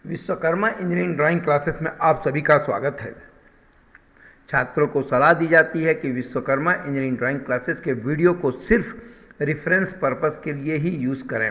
Vishwakarma engineering drawing classes में आप सभी का स्वागत है। छात्रों को सलाह दी जाती है कि विश्वकर्मा इंजीनियरिंग ड्राइंग क्लासेस के वीडियो को सिर्फ रेफरेंस पर्पस के लिए ही यूज़ करें।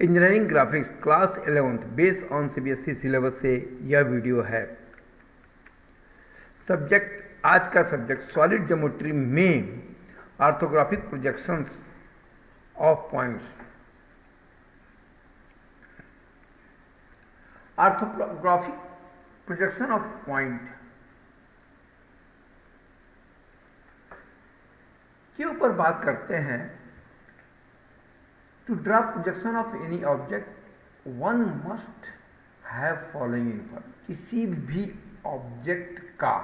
Engineering graphics class 11 based on CBSE syllabus से यह वीडियो है। आज का सब्जेक्ट सॉलिड ज्योमेट्री में orthographic projections of points. Orthographic projection of point के ऊपर बात करते हैं। To draw projection of any object one must have following information. किसी भी ऑब्जेक्ट का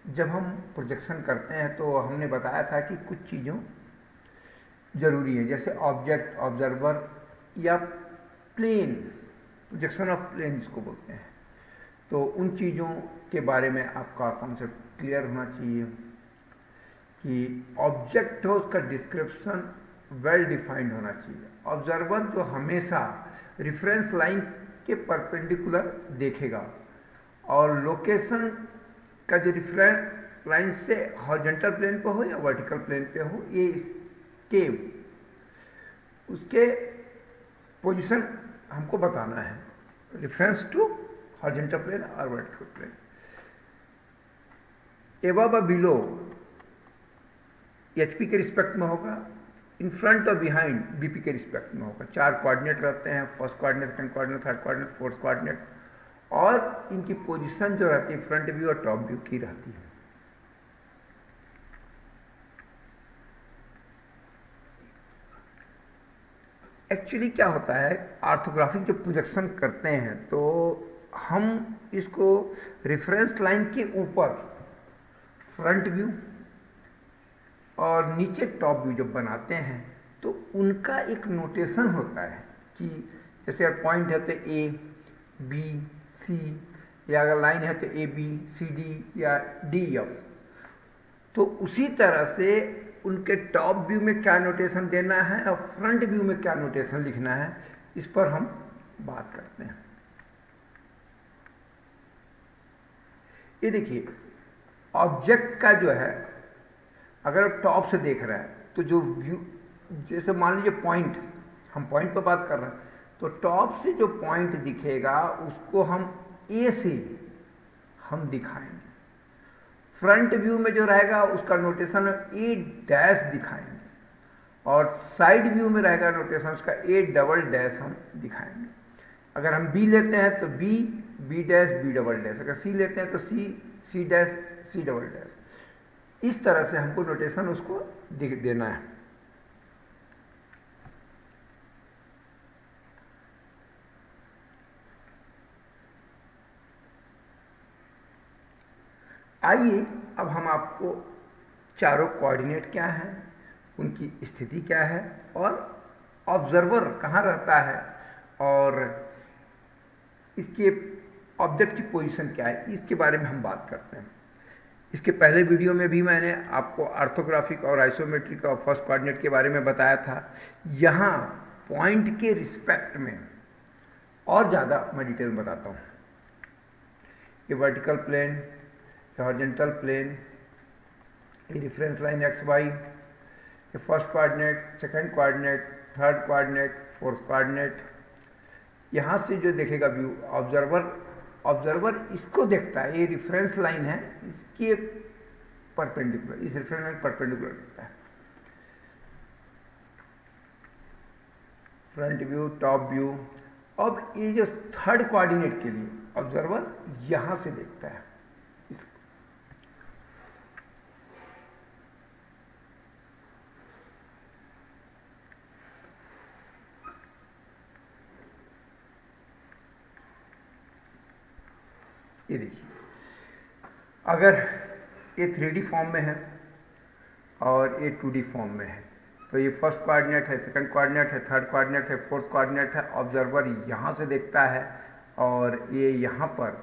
जब हम प्रोजेक्शन करते हैं तो हमने बताया था कि कुछ चीज़ों जरूरी है, जैसे ऑब्जेक्ट, ऑब्जर्वर या प्लेन, प्रोजेक्शन ऑफ प्लेन जिसको बोलते हैं। तो उन चीज़ों के बारे में आपका कॉन्सेप्ट क्लियर होना चाहिए कि ऑब्जेक्ट हो, उसका डिस्क्रिप्शन वेल डिफाइंड होना चाहिए। ऑब्जर्वर जो हमेशा रेफरेंस लाइन के परपेंडिकुलर देखेगा और लोकेशन का जो रेफरेंस लाइन से हॉरिजॉन्टल प्लेन पे हो या वर्टिकल प्लेन पे हो, ये इसके उसके पोजीशन हमको बताना है, रेफरेंस टू हॉरिजॉन्टल प्लेन और वर्टिकल प्लेन। एबव और बिलो एचपी के रिस्पेक्ट में होगा, इन फ्रंट और बिहाइंड बीपी के रिस्पेक्ट में होगा। 4 कोऑर्डिनेट रहते हैं, first coordinate, second coordinate, third coordinate, fourth coordinate, और इनकी पोजीशन जो रहती है फ्रंट व्यू और टॉप व्यू की रहती है। एक्चुअली क्या होता है, ऑर्थोग्राफिक जब प्रोजेक्शन करते हैं तो हम इसको रेफरेंस लाइन के ऊपर फ्रंट व्यू और नीचे टॉप व्यू जब बनाते हैं तो उनका एक नोटेशन होता है कि जैसे अगर पॉइंट है तो ए बी सी, या अगर लाइन है तो ए बी सी डी या डी एफ। तो उसी तरह से उनके टॉप व्यू में क्या नोटेशन देना है और फ्रंट व्यू में क्या नोटेशन लिखना है, इस पर हम बात करते हैं। ये देखिए, ऑब्जेक्ट का जो है अगर टॉप से देख रहा है तो जो व्यू, जैसे मान लीजिए पॉइंट, हम पॉइंट पर बात कर रहे हैं, तो टॉप से जो पॉइंट दिखेगा उसको हम ए से हम दिखाएंगे। फ्रंट व्यू में जो रहेगा उसका नोटेशन ए डैश दिखाएंगे, और साइड व्यू में रहेगा नोटेशन उसका ए डबल डैश हम दिखाएंगे। अगर हम बी लेते हैं तो B, B dash, B double dash. अगर सी लेते हैं तो C, C dash, C double dash. इस तरह से हमको नोटेशन उसको देना है। आइए अब हम आपको चारों कोऑर्डिनेट क्या है, उनकी स्थिति क्या है, और ऑब्जर्वर कहाँ रहता है, और इसके ऑब्जेक्ट की पोजीशन क्या है, इसके बारे में हम बात करते हैं। इसके पहले वीडियो में भी मैंने आपको ऑर्थोग्राफिक और आइसोमेट्रिक और फर्स्ट कोऑर्डिनेट के बारे में बताया था। यहाँ पॉइंट के रिस्पेक्ट में और ज़्यादा मैं डिटेल में बताता हूँ। ये वर्टिकल प्लेन, हॉरिजॉन्टल प्लेन, ये रेफरेंस लाइन एक्स वाई, ये first coordinate, second coordinate, third coordinate, fourth coordinate. यहाँ से जो देखेगा व्यू, ऑब्जर्वर इसको देखता है, ये रेफरेंस लाइन है, इसके परपेंडिकुलर, इस रेफरेंस लाइन परपेंडिकुलर देखता है। Front view, top view. अब ये जो थर्ड कोऑर्डिनेट के लिए ऑब्जर्वर यहाँ से देखता है। ये देखिए, अगर ये 3D फॉर्म में है और ये 2D फॉर्म में है, तो ये फर्स्ट कोऑर्डिनेट है, सेकंड कोऑर्डिनेट है, थर्ड कोऑर्डिनेट है, फोर्थ कोऑर्डिनेट है। ऑब्जर्वर यहाँ से देखता है और ये यहाँ पर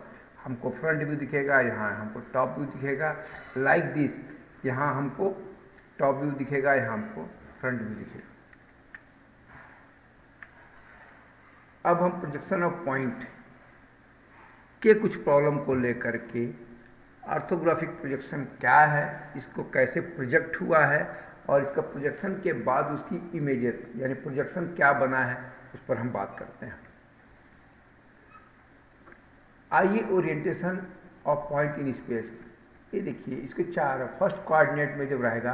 हमको फ्रंट व्यू दिखेगा, यहाँ हमको टॉप व्यू दिखेगा, लाइक दिस। यहाँ हमको टॉप व्यू दिखेगा, यहाँ हमको फ्रंट व्यू दिखेगा। अब हम प्रोजेक्शन ऑफ पॉइंट के कुछ प्रॉब्लम को लेकर के ऑर्थोग्राफिक प्रोजेक्शन क्या है, इसको कैसे प्रोजेक्ट हुआ है और इसका प्रोजेक्शन के बाद उसकी इमेजेस यानी प्रोजेक्शन क्या बना है उस पर हम बात करते हैं। आइए orientation of point in space. ये देखिए इसके चार, फर्स्ट कोऑर्डिनेट में जब रहेगा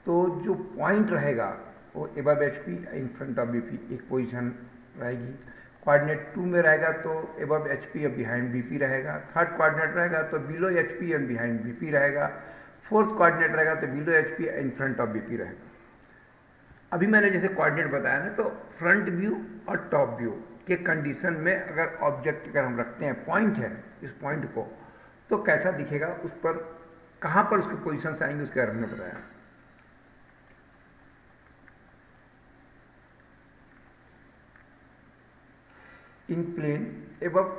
तो जो पॉइंट रहेगा वो above H P in front of B P एक पोजीशन रहेगी। कोऑर्डिनेट 2 में रहेगा तो एबव एच पी और बिहाइंड बी पी रहेगा। थर्ड कोऑर्डिनेट रहेगा तो below H P and behind B P रहेगा। फोर्थ कोऑर्डिनेट रहेगा तो below H P in front of B P रहेगा। अभी मैंने जैसे कोऑर्डिनेट बताया ना, तो फ्रंट व्यू और टॉप व्यू के कंडीशन में अगर ऑब्जेक्ट अगर हम रखते हैं, पॉइंट है, इस पॉइंट को तो कैसा दिखेगा, उस पर कहां पर उसके पोजीशंस आएंगे उसके बारे में बताया। In plane above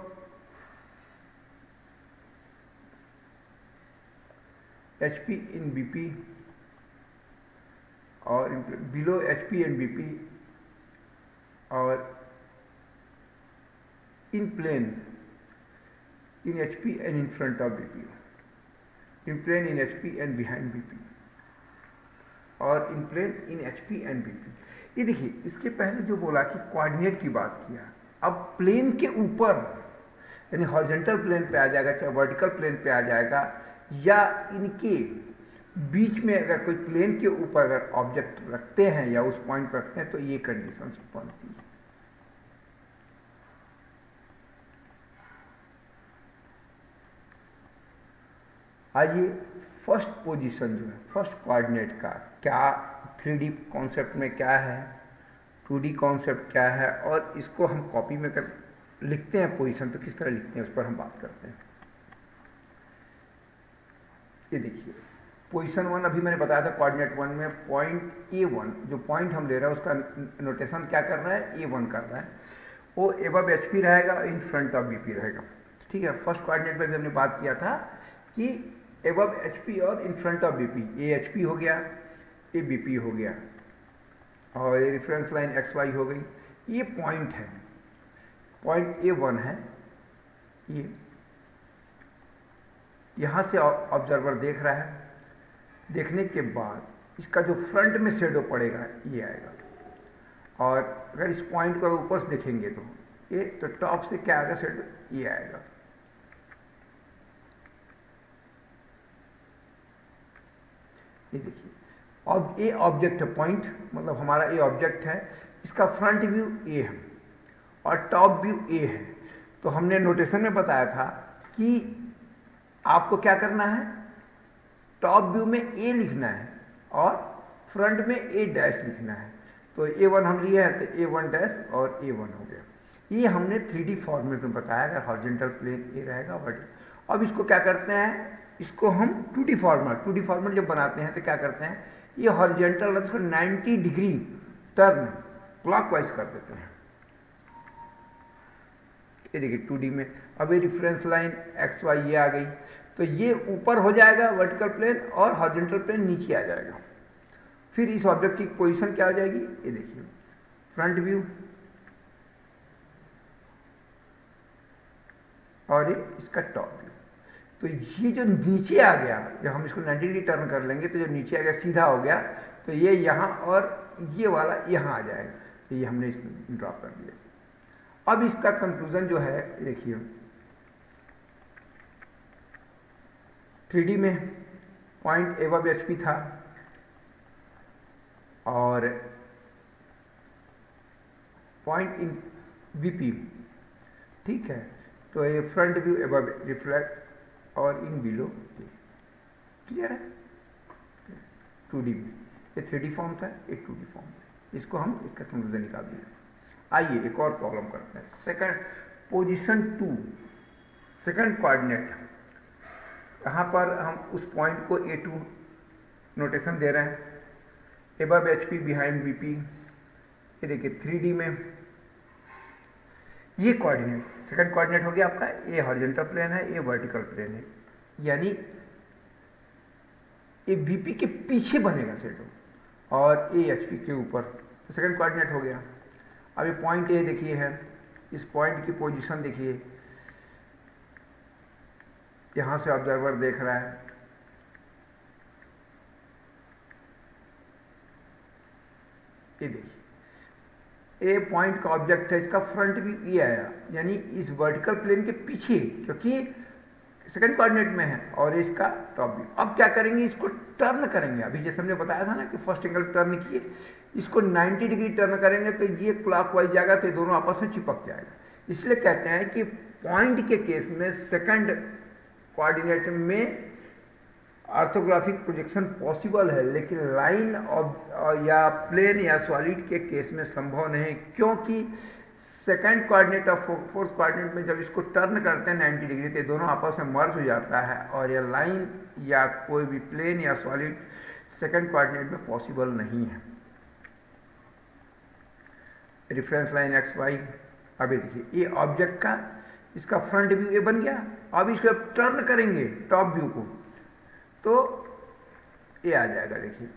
H P in B P और below H P and B P और in plane in H P and in front of B P, in plane in H P and behind B P और in plane in H P and B P. ये देखिए इसके पहले जो बोला कि coordinate की बात किया, अब प्लेन के ऊपर यानी हॉरिजॉन्टल प्लेन पे आ जाएगा, चाहे वर्टिकल प्लेन पे आ जाएगा, या इनके बीच में अगर कोई प्लेन के ऊपर अगर ऑब्जेक्ट रखते हैं या उस पॉइंट पर रखते हैं तो ये कंडीशंस बनती है। आइए फर्स्ट पोजीशन जो है फर्स्ट कोऑर्डिनेट का क्या 3D कॉन्सेप्ट में क्या है, 2D कॉन्सेप्ट क्या है, और इसको हम कॉपी में कर लिखते हैं पोजीशन तो किस तरह लिखते हैं उस पर हम बात करते हैं। ये देखिए पोजीशन 1 अभी मैंने बताया था कोऑर्डिनेट 1 में पॉइंट A1 जो पॉइंट हम ले रहे हैं उसका नोटेशन क्या कर रहा है, A1 कर रहा है, वो एबव एच पी रहेगा, in front of B P रहेगा। ठीक है, फर्स्ट कोऑर्डिनेट में भी हमने बात किया था कि एबव एच पी और in front of B P, A H P हो गया, ए बी पी हो गया और ये रेफरेंस लाइन एक्स वाई हो गई। ये पॉइंट है, पॉइंट A1 है, ये यहां से ऑब्जर्वर देख रहा है, देखने के बाद इसका जो फ्रंट में शेडो पड़ेगा ये आएगा, और अगर इस पॉइंट को ऊपर से देखेंगे तो ये तो टॉप से क्या आएगा शेडो, ये आएगा। ये देखिए अब ए ऑब्जेक्ट है, पॉइंट मतलब हमारा ए ऑब्जेक्ट है, इसका फ्रंट व्यू ए है और टॉप व्यू ए है। तो हमने नोटेशन में बताया था कि आपको क्या करना है, टॉप व्यू में ए लिखना है और फ्रंट में ए डैश लिखना है। तो A1 हम लिए हैं तो A1 डैश और A1 हो गया। ये हमने 3D फॉर्मेट में बताया, अगर हॉरिजॉन्टल प्लेन ए रहेगा वर्टिकल। अब इसको क्या करते हैं, इसको हम 2D फॉर्मेट जब बनाते हैं तो क्या करते हैं, ये हॉरिजॉन्टल है इसको 90 डिग्री टर्न क्लॉकवाइज कर देते हैं। ये देखिए 2D में अब ये रेफरेंस लाइन एक्स वाई ये आ गई, तो ये ऊपर हो जाएगा वर्टिकल प्लेन और हॉरिजॉन्टल प्लेन नीचे आ जाएगा। फिर इस ऑब्जेक्ट की पोजीशन क्या हो जाएगी, ये देखिए फ्रंट व्यू और ये इसका टॉप व्यू। तो ये जो नीचे आ गया, जब हम इसको 90 डिग्री टर्न कर लेंगे तो जो नीचे आ गया सीधा हो गया, तो ये यहाँ और ये वाला यहाँ आ जाएगा। तो ये हमने इसको ड्रॉ कर दिया। अब इसका कंक्लूजन जो है देखिए 3D में पॉइंट एबव एच पी था और पॉइंट इन बीपी, ठीक है, तो ये फ्रंट व्यू एबव रिफ्लेक्ट और इन बिलो, क्लियर है। 2D में ये 3D फॉर्म था, एक 2D फॉर्म था, इसको हम इसका कंक्लूजन निकाल दिया। आइए एक और प्रॉब्लम करते हैं। सेकंड पोजीशन 2 सेकंड कोऑर्डिनेट, यहाँ पर हम उस पॉइंट को A2 नोटेशन दे रहे हैं, above H P behind B P. ये देखिए 3D में ये कोऑर्डिनेट सेकंड कोऑर्डिनेट हो गया आपका, ए हॉरिजॉन्टल प्लेन है, ए वर्टिकल प्लेन है, यानी ए बीपी के पीछे बनेगा शेडो और ए एच पी के ऊपर, तो सेकंड कोऑर्डिनेट हो गया। अब ये पॉइंट ए देखिए है, इस पॉइंट की पोजीशन देखिए, यहां से ऑब्जर्वर देख रहा है, ये देखिए ए पॉइंट का ऑब्जेक्ट है, इसका फ्रंट व्यू ये आया, यानी इस वर्टिकल प्लेन के पीछे, क्योंकि सेकंड कोऑर्डिनेट में है, और इसका टॉप व्यू। अब क्या करेंगे, इसको टर्न करेंगे। अभी जैसे हमने बताया था ना कि फर्स्ट एंगल टर्न किए, इसको 90 डिग्री टर्न करेंगे तो ये क्लॉकवाइज जाएगा, तो ये दोनों आपस में चिपक जाएगा। इसलिए कहते हैं कि पॉइंट के केस में सेकंड कोऑर्डिनेट में ऑर्थोग्राफिक प्रोजेक्शन पॉसिबल है, लेकिन लाइन या प्लेन या सॉलिड के केस में संभव नहीं, क्योंकि सेकंड कोऑर्डिनेट और फोर्थ कोऑर्डिनेट में जब इसको टर्न करते हैं 90 डिग्री, तो दोनों आपस में मर्ज हो जाता है, और ये लाइन या कोई भी प्लेन या सॉलिड सेकंड कोऑर्डिनेट में पॉसिबल नहीं है। रेफरेंस लाइन एक्स वाई, अभी देखिए ये ऑब्जेक्ट का इसका फ्रंट व्यू ये बन गया। अब इसको टर्न करेंगे टॉप व्यू को, तो ये आ जाएगा। देखिए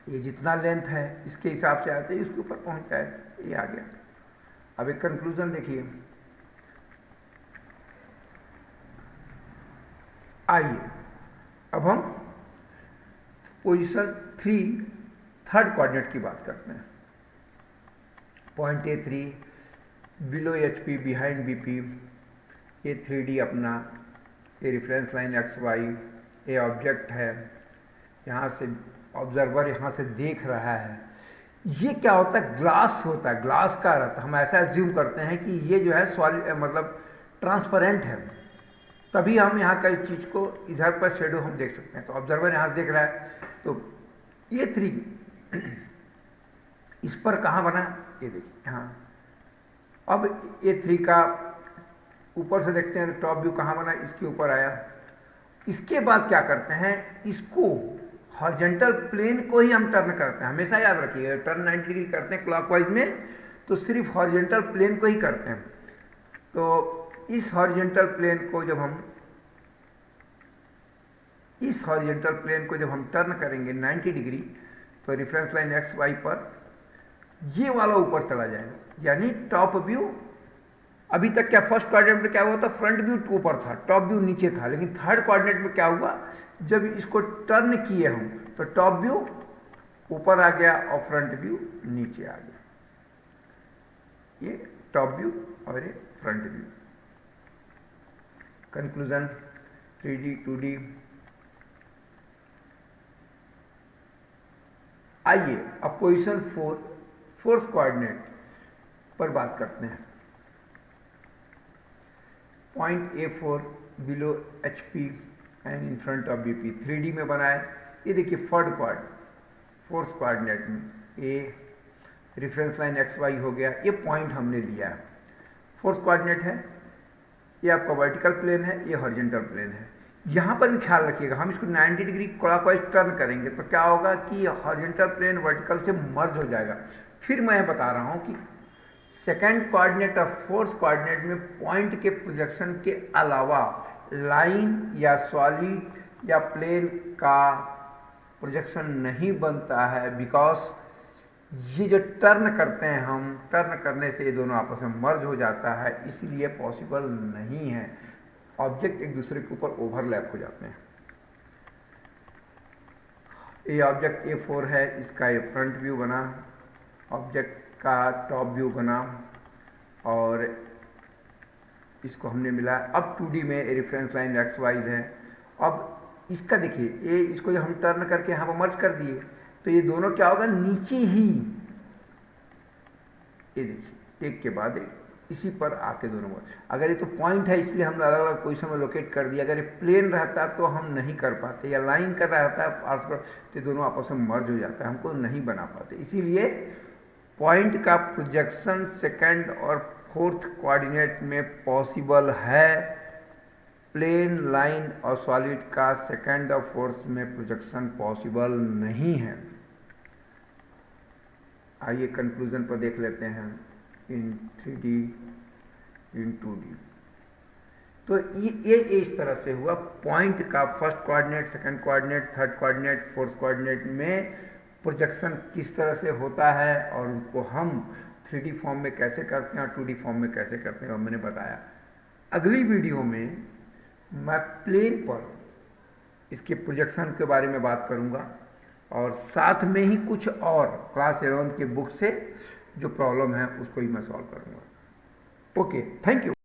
ये जितना लेंथ है इसके हिसाब से आते ही उसके ऊपर पहुंच जाएगा, ये आ गया। अब एक कंक्लूजन देखिए, आइए अब हम पोजीशन 3 थर्ड कोऑर्डिनेट की बात करते हैं। Point A3 below HP behind BP, ये 3D अपना, ये रेफरेंस लाइन XY, ये ऑब्जेक्ट है, यहाँ से ऑब्जर्वर यहाँ से देख रहा है। ये क्या होता है, ग्लास होता है, ग्लास का रहता है। हम ऐसा एज्यूम करते हैं कि ये जो है सॉलिड मतलब ट्रांसपेरेंट है, तभी हम यहाँ का इस चीज़ को इधर पर शेडो हम देख सकते हैं। तो ऑब्जर्वर यहाँ देख रहा है, तो ये 3 इस पर कहाँ बना, ये देखिए यहाँ। अब ये 3 का ऊपर से देखते हैं टॉप व्यू कहाँ बना, इसके ऊपर आया। इसके बाद क्या करते हैं, इसको हॉरिजॉन्टल प्लेन को ही हम टर्न करते हैं। हमेशा याद रखिए, टर्न 90 डिग्री करते हैं क्लॉकवाइज में, तो सिर्फ हॉरिजॉन्टल प्लेन को ही करते हैं। तो इस हॉरिजॉन्टल प्लेन को जब हम टर्न करेंगे 90 डिग्री, तो रेफरेंस लाइन एक्स वाई पर ये वाला ऊपर चला जाएगा, यानी टॉप व्यू। अभी तक क्या फर्स्ट कोऑर्डिनेट में क्या हुआ था, फ्रंट व्यू ऊपर था, टॉप व्यू नीचे था, लेकिन थर्ड कोऑर्डिनेट में क्या हुआ, जब इसको टर्न किए हम तो टॉप व्यू ऊपर आ गया और फ्रंट व्यू नीचे आ गया। ये टॉप व्यू और ये front view. Conclusion 3D 2D। आइए अब पोजीशन 4th कोऑर्डिनेट पर बात करते हैं। Point A4 below HP and in front of BP, 3D में बनाए। ये देखिए फोर्थ कोऑर्डिनेट में ए रेफरेंस लाइन XY हो गया, ये पॉइंट हमने लिया है। फोर्थ कोऑर्डिनेट है, ये आपका वर्टिकल प्लेन है, ये हॉरिजॉन्टल प्लेन है। यहाँ पर भी ख्याल रखिएगा, हम इसको 90 डिग्री क्लॉकवाइज टर्न करेंगे तो क्या होगा कि हॉरिजॉन्टल प्लेन वर्टिकल से मर्ज हो जाएगा। फिर मैं बता रहा हूँ कि सेकंड कोऑर्डिनेट और फोर्थ कोऑर्डिनेट में पॉइंट के प्रोजेक्शन के अलावा लाइन या सॉलिड या प्लेन का प्रोजेक्शन नहीं बनता है, बिकॉज ये जो टर्न करते हैं हम, टर्न करने से ये दोनों आपस में मर्ज हो जाता है, इसलिए पॉसिबल नहीं है। ऑब्जेक्ट एक दूसरे के ऊपर ओवरलैप हो जाते हैं। ये ऑब्जेक्ट A4 है, इसका ये फ्रंट व्यू बना, ऑब्जेक्ट का टॉप व्यू बना, और इसको हमने मिला। अब 2D में रेफरेंस लाइन XY है। अब इसका देखिए, ये इसको जब हम टर्न करके यहाँ पर मर्ज कर दिए तो ये दोनों क्या होगा, नीचे ही, ये देखिए एक के बाद एक इसी पर आके दोनों मर्ज। अगर ये तो पॉइंट है इसलिए हमने अलग अलग पोजिशन में लोकेट कर दिया, अगर ये प्लेन रहता तो हम नहीं कर पाते, या लाइन कर रहा रहता तो दोनों आपस में मर्ज हो जाता है, हमको नहीं बना पाते। इसीलिए पॉइंट का प्रोजेक्शन सेकंड और फोर्थ कोऑर्डिनेट में पॉसिबल है, प्लेन, लाइन और सॉलिड का सेकंड और फोर्थ में प्रोजेक्शन पॉसिबल नहीं है। आइए कंक्लूजन पर देख लेते हैं। इन 3D इन 2D, तो ये इस तरह से हुआ। पॉइंट का first coordinate, second coordinate, third coordinate, fourth coordinate में प्रोजेक्शन किस तरह से होता है, और उनको हम 3D फॉर्म में कैसे करते हैं और 2D फॉर्म में कैसे करते हैं, और मैंने बताया। अगली वीडियो में मैं प्लेन पर इसके प्रोजेक्शन के बारे में बात करूंगा, और साथ में ही कुछ और क्लास 11 के बुक से जो प्रॉब्लम है उसको ही मैं सॉल्व करूंगा। Okay, thank you.